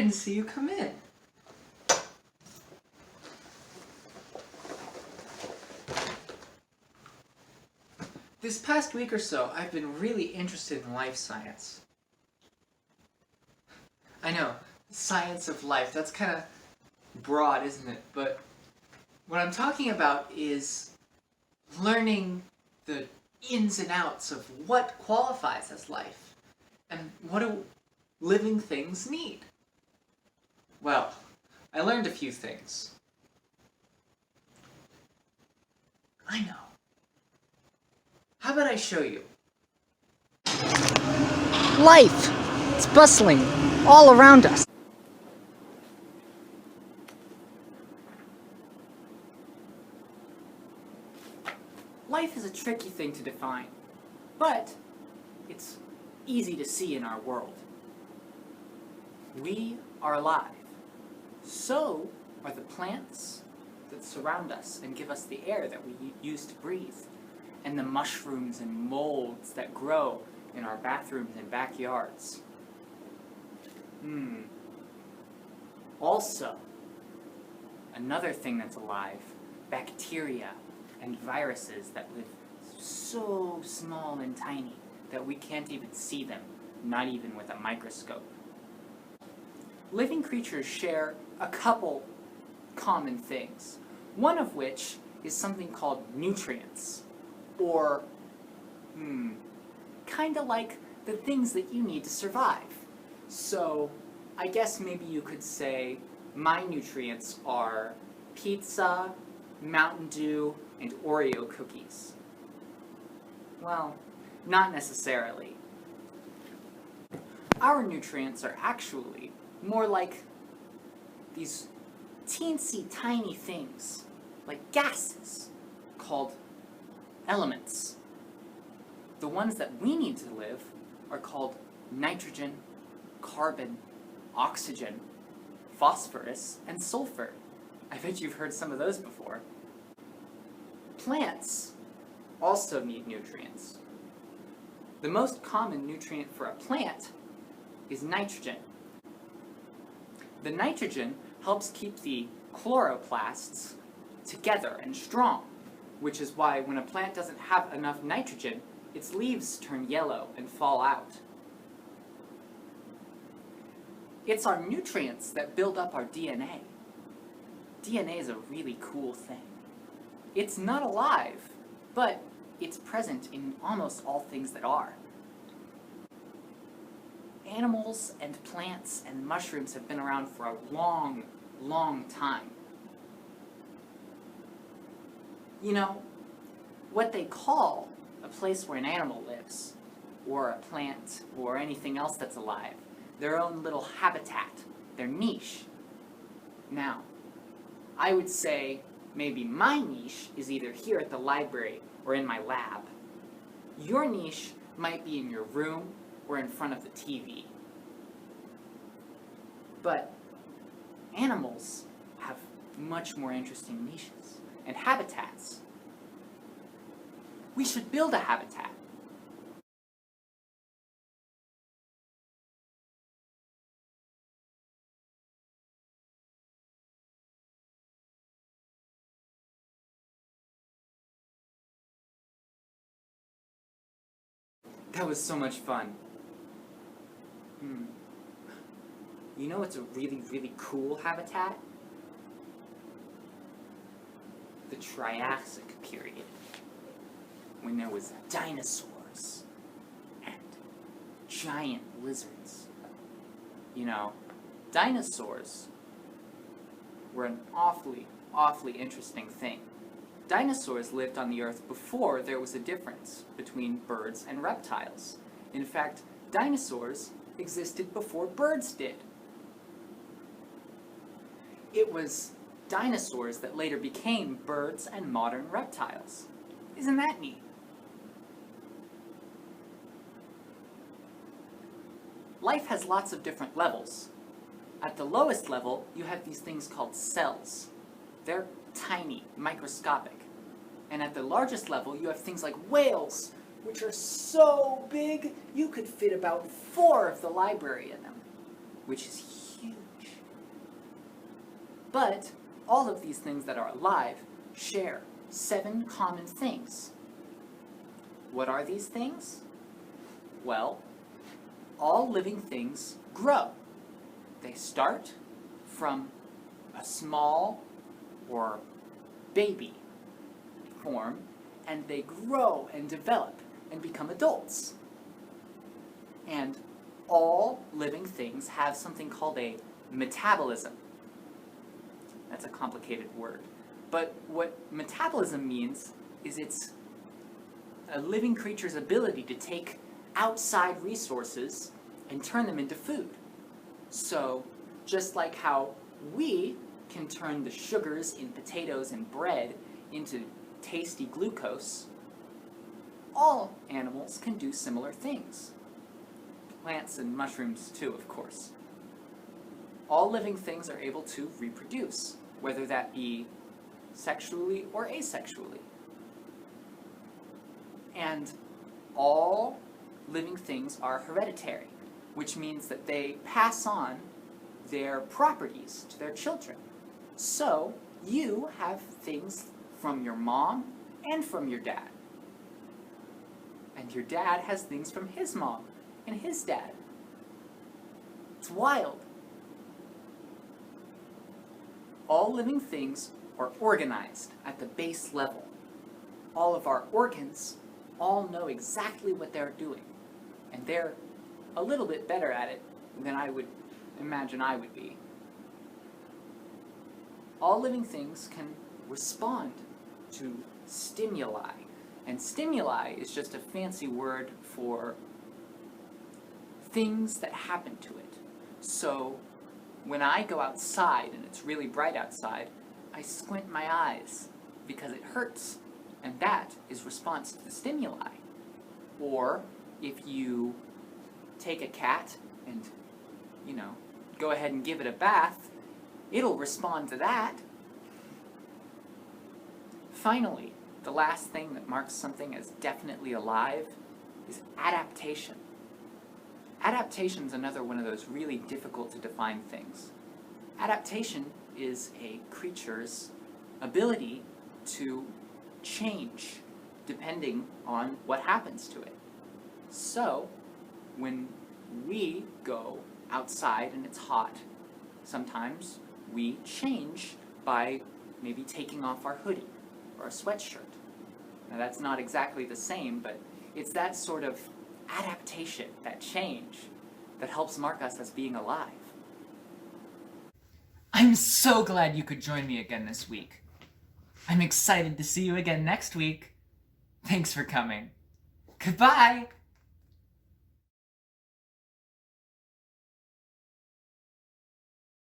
didn't see you come in. This past week or so, I've been really interested in life science. I know, science of life, that's kind of broad, isn't it? But what I'm talking about is learning the ins and outs of what qualifies as life and what do living things need. Well, I learned a few things. I know. How about I show you? Life! It's bustling all around us. Life is a tricky thing to define, but it's easy to see in our world. We are alive. So are the plants that surround us and give us the air that we use to breathe, and the mushrooms and molds that grow in our bathrooms and backyards. Also, another thing that's alive, bacteria and viruses that live so small and tiny that we can't even see them, not even with a microscope. Living creatures share a couple common things, one of which is something called nutrients, or kind of like the things that you need to survive. So I guess maybe you could say my nutrients are pizza, Mountain Dew, and Oreo cookies. Well, not necessarily. Our nutrients are actually more like these teensy tiny things, like gases, called elements. The ones that we need to live are called nitrogen, carbon, oxygen, phosphorus, and sulfur. I bet you've heard some of those before. Plants also need nutrients. The most common nutrient for a plant is nitrogen. The nitrogen helps keep the chloroplasts together and strong, which is why when a plant doesn't have enough nitrogen, its leaves turn yellow and fall out. It's our nutrients that build up our DNA. DNA is a really cool thing. It's not alive, but it's present in almost all things that are. Animals and plants and mushrooms have been around for a long, long time. You know, what they call a place where an animal lives, or a plant, or anything else that's alive, their own little habitat, their niche. Now, I would say maybe my niche is either here at the library or in my lab. Your niche might be in your room or in front of the TV. But animals have much more interesting niches and habitats. We should build a habitat. That was so much fun. You know what's a really, really cool habitat? The Triassic period, when there was dinosaurs and giant lizards. You know, dinosaurs were an awfully, awfully interesting thing. Dinosaurs lived on the Earth before there was a difference between birds and reptiles. In fact, dinosaurs existed before birds did. It was dinosaurs that later became birds and modern reptiles. Isn't that neat? Life has lots of different levels. At the lowest level, you have these things called cells. They're tiny, microscopic. And at the largest level, you have things like whales, which are so big, you could fit about 4 of the library in them. which is huge. But all of these things that are alive share 7 common things. What are these things? Well, all living things grow. They start from a small or baby form, and they grow and develop and become adults. And all living things have something called a metabolism. That's a complicated word. But what metabolism means is it's a living creature's ability to take outside resources and turn them into food. So, just like how we can turn the sugars in potatoes and bread into tasty glucose, all animals can do similar things. Plants and mushrooms too, of course. All living things are able to reproduce, whether that be sexually or asexually. And all living things are hereditary, which means that they pass on their properties to their children. So, you have things from your mom and from your dad. And your dad has things from his mom and his dad. It's wild. All living things are organized at the base level. All of our organs all know exactly what they're doing. And they're a little bit better at it than I would imagine I would be. All living things can respond to stimuli. And stimuli is just a fancy word for things that happen to it. So when I go outside and it's really bright outside, I squint my eyes because it hurts. And that is response to the stimuli. Or if you take a cat and, go ahead and give it a bath, it'll respond to that. Finally, the last thing that marks something as definitely alive is adaptation. Adaptation is another one of those really difficult to define things. Adaptation is a creature's ability to change depending on what happens to it. So, when we go outside and it's hot, sometimes we change by maybe taking off our hoodie or a sweatshirt. Now that's not exactly the same, but it's that sort of adaptation, that change, that helps mark us as being alive. I'm so glad you could join me again this week. I'm excited to see you again next week. Thanks for coming. Goodbye!